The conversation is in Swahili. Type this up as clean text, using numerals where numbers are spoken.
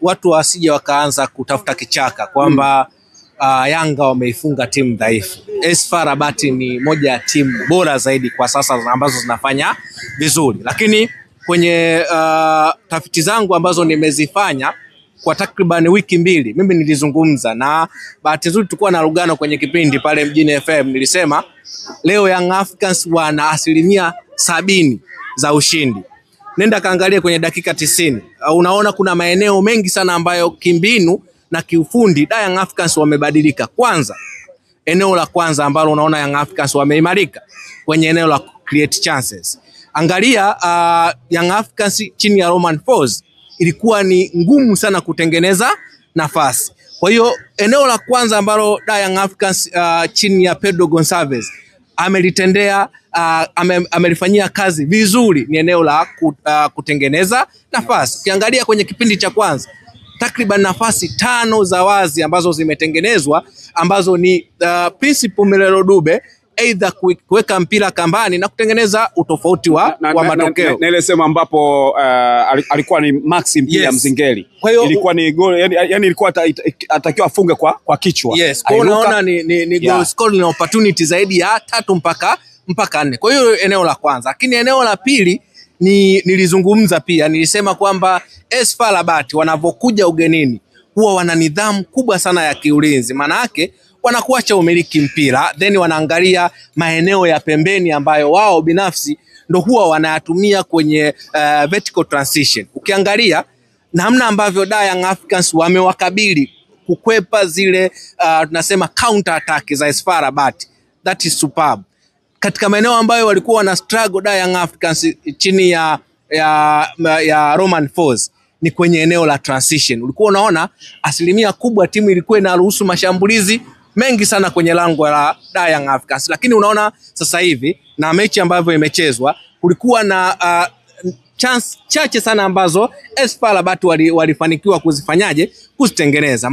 watu wasije wakaanza kutafuta kichaka kwamba Yanga wameifunga timu dhaifu. AS FAR Rabat ni moja ya timu bora zaidi kwa sasa ambazo zinafanya vizuri. Lakini kwenye tafiti zangu ambazo nimezifanya kwa takriban wiki mbili, mimi nilizungumza na bahati nzuri tulikuwa na Lugano kwenye kipindi pale Mjini FM. Nilisema leo Young Africans wana 70% za ushindi. Nenda kaangalia kwenye dakika 90. Unaona kuna maeneo mengi sana ambayo kimbinu na kiufundi Young Africans wamebadilika. Kwanza, eneo la kwanza ambalo unaona Young Africans wameimarika kwenye eneo la create chances. Angalia Young Africans chini ya Romain Folz ilikuwa ni ngumu sana kutengeneza nafasi. Kwa hiyo eneo la kwanza ambalo Young Africans chini ya Pedro Gonçalves amelitendea amelifanyia kazi vizuri ni eneo la kutengeneza nafasi. Ukiangalia kwenye kipindi cha kwanza takriban nafasi 5 za wazi ambazo zimetengenezwa ambazo ni Principe Melero Dube either kuweka mpira kambani na kutengeneza utofauti wa matokeo. Na ile sema ambapo alikuwa ni Maxi mpira Mzingeli. Ilikuwa ni goal, yani ilikuwa atakiwa afunge kwa kichwa. Yes, kwa unaona ni goal scoring opportunity zaidi ya 3 mpaka 4. Kwa hiyo eneo la kwanza. Lakini eneo la pili nilizungumza pia, nilisema kwamba AS FAR Rabat wanavokuja ugenini huwa wana nidhamu kubwa sana ya kiulinzi. Maana yake wanakuacha umiliki mpira, then wanaangalia maeneo ya pembeni ambayo wao binafsi ndo huwa wanayatumia kwenye vertical transition. Ukiangalia namna ambavyo Young Africans wamewakabili kukwepa zile tunasema counter attack za AS FAR Rabat, that is superb. Katika maeneo ambayo walikuwa wana struggle Young Africans chini ya Romain Folz ni kwenye eneo la transition. Ulikuwa unaona asilimia kubwa timu ilikuwa inaruhusu mashambulizi mengi sana kwenye lango la Young Africans. Lakini unaona sasa hivi na mechi ambavyo imechezwa kulikuwa na chance chache sana ambazo AS FAR Rabat walifanikiwa kuzitengeneza.